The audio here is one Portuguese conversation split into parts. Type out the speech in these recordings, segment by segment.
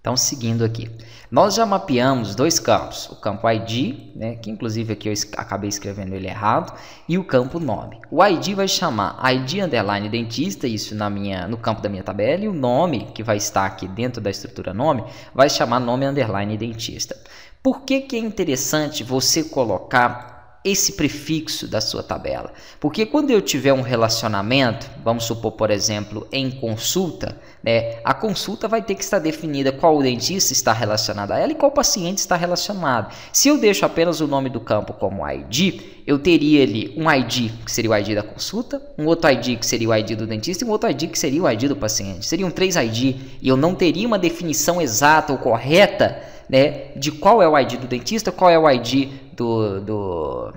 Então, seguindo aqui, nós já mapeamos dois campos, o campo ID, né, que inclusive aqui eu acabei escrevendo ele errado, e o campo nome. O ID vai chamar ID underline dentista, isso no campo da minha tabela, e o nome, que vai estar aqui dentro da estrutura nome, vai chamar nome underline dentista. Por que é interessante você colocar esse prefixo da sua tabela? Porque quando eu tiver um relacionamento, vamos supor, por exemplo, em consulta, né, a consulta vai ter que estar definida qual dentista está relacionado a ela e qual paciente está relacionado. Se eu deixo apenas o nome do campo como ID, eu teria ali um ID que seria o ID da consulta, um outro ID que seria o ID do dentista e um outro ID que seria o ID do paciente. Seriam 3 ID e eu não teria uma definição exata ou correta, né, de qual é o ID do dentista, qual é o ID do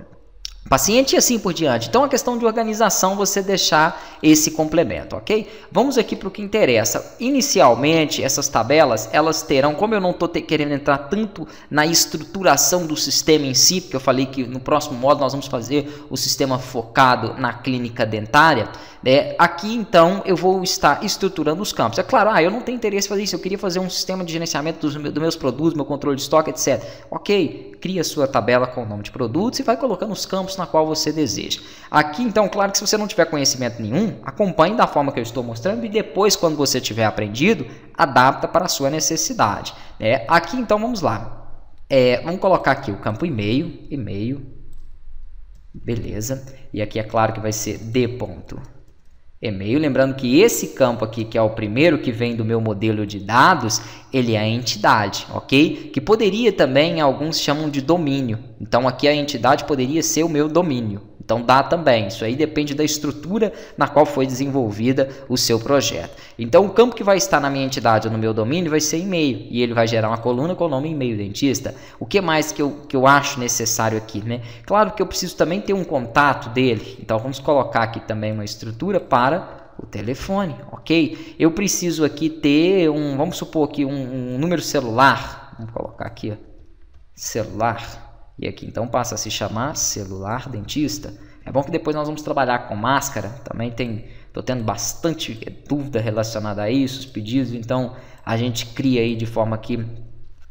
paciente e assim por diante. Então, a questão de organização, você deixar esse complemento, ok? Vamos aqui para o que interessa. Inicialmente, essas tabelas, elas terão, como eu não estou querendo entrar tanto na estruturação do sistema em si, porque eu falei que no próximo módulo nós vamos fazer o sistema focado na clínica dentária, né? Aqui, então, eu vou estar estruturando os campos. É claro, eu não tenho interesse em fazer isso, eu queria fazer um sistema de gerenciamento dos meus produtos, meu controle de estoque, etc. Ok, cria a sua tabela com o nome de produtos e vai colocando os campos na qual você deseja. Aqui, então, claro que se você não tiver conhecimento nenhum, acompanhe da forma que eu estou mostrando e depois, quando você tiver aprendido, adapta para a sua necessidade, né? Aqui, então, vamos lá. Vamos colocar aqui o campo e-mail, beleza. E aqui é claro que vai ser d.e-mail, lembrando que esse campo aqui, que é o primeiro que vem do meu modelo de dados, ele é a entidade, ok? Que poderia também, alguns chamam de domínio. Então, aqui a entidade poderia ser o meu domínio. Então, dá também. Isso aí depende da estrutura na qual foi desenvolvida o seu projeto. Então, o campo que vai estar na minha entidade ou no meu domínio vai ser e-mail. E ele vai gerar uma coluna com o nome e-mail dentista. O que mais que eu acho necessário aqui, né? Claro que eu preciso também ter um contato dele. Então, vamos colocar aqui também uma estrutura para o telefone, ok? Eu preciso aqui ter vamos supor aqui um número celular. Vamos colocar aqui, ó, celular. E aqui então passa a se chamar celular dentista. É bom que depois nós vamos trabalhar com máscara. Também estou tendo bastante dúvida relacionada a isso, os pedidos. Então a gente cria aí de forma que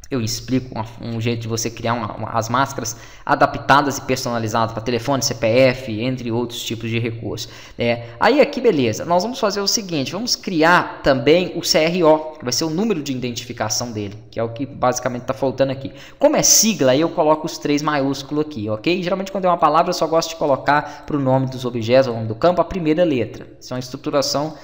eu explico um jeito de você criar as máscaras adaptadas e personalizadas para telefone, CPF, entre outros tipos de recursos. Aí aqui, beleza, nós vamos fazer o seguinte, vamos criar também o CRO, que vai ser o número de identificação dele, que é o que basicamente está faltando aqui. Como é sigla, aí eu coloco os 3 maiúsculos aqui, ok? Geralmente quando é uma palavra eu só gosto de colocar para o nome dos objetos, o nome do campo, a primeira letra. Isso é uma estruturação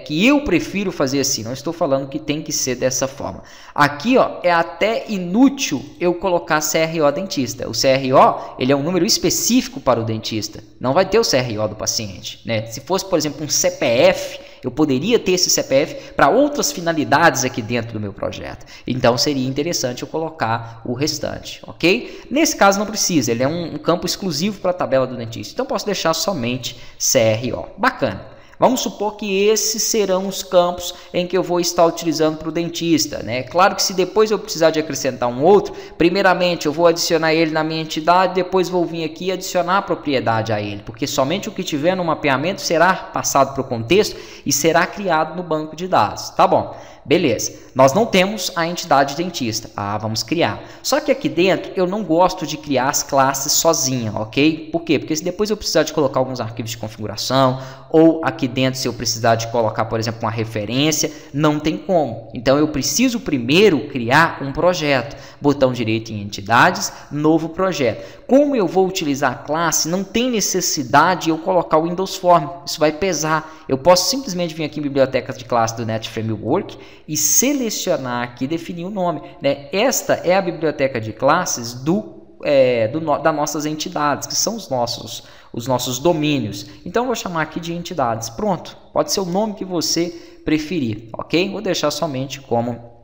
que eu prefiro fazer assim, não estou falando que tem que ser dessa forma. Aqui, ó, é até inútil eu colocar CRO dentista. O CRO, ele é um número específico para o dentista, não vai ter o CRO do paciente, né? Se fosse, por exemplo, um CPF, eu poderia ter esse CPF para outras finalidades aqui dentro do meu projeto. Então, seria interessante eu colocar o restante, ok? Nesse caso, não precisa, ele é um campo exclusivo para a tabela do dentista. Então, posso deixar somente CRO. Bacana. Vamos supor que esses serão os campos em que eu vou estar utilizando para o dentista, né? Claro que se depois eu precisar de acrescentar um outro, primeiramente eu vou adicionar ele na minha entidade, depois vou vir aqui e adicionar a propriedade a ele, porque somente o que tiver no mapeamento será passado para o contexto e será criado no banco de dados, tá bom? Beleza, nós não temos a entidade dentista, vamos criar. Só que aqui dentro eu não gosto de criar as classes sozinha, ok? Por quê? Porque se depois eu precisar de colocar alguns arquivos de configuração, ou aqui dentro se eu precisar de colocar, por exemplo, uma referência, não tem como. Então eu preciso primeiro criar um projeto. Botão direito em entidades, novo projeto. Como eu vou utilizar a classe, não tem necessidade de eu colocar o Windows Form, isso vai pesar. Eu posso simplesmente vir aqui em bibliotecas de classe do Net Framework e selecionar aqui, definir o nome, né? Esta é a biblioteca de classes das nossas entidades, que são os nossos domínios. Então eu vou chamar aqui de entidades. Pronto, pode ser o nome que você preferir, ok? Vou deixar somente como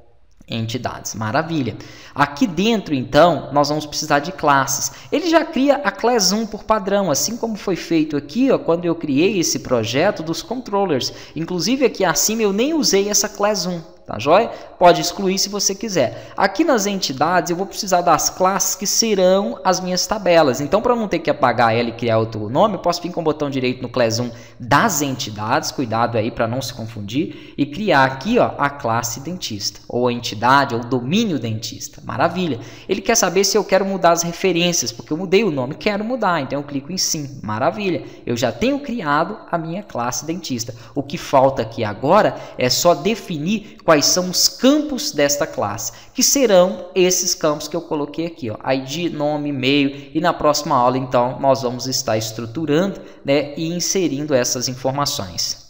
entidades. Maravilha. Aqui dentro, então, nós vamos precisar de classes. Ele já cria a class 1 por padrão, assim como foi feito aqui, ó, quando eu criei esse projeto dos controllers. Inclusive aqui acima eu nem usei essa class 1, tá joia? Pode excluir se você quiser. Aqui nas entidades eu vou precisar das classes que serão as minhas tabelas. Então, para não ter que apagar ela e criar outro nome, eu posso vir com o botão direito no class 1 das entidades, cuidado aí para não se confundir, e criar aqui ó, a classe dentista, ou a entidade, ou o domínio dentista. Maravilha. Ele quer saber se eu quero mudar as referências, porque eu mudei o nome, quero mudar, então eu clico em sim. Maravilha. Eu já tenho criado a minha classe dentista. O que falta aqui agora é só definir quais são os campos desta classe, que serão esses campos que eu coloquei aqui, ó, ID, nome, e-mail, e na próxima aula, então, nós vamos estar estruturando, né, e inserindo essas informações.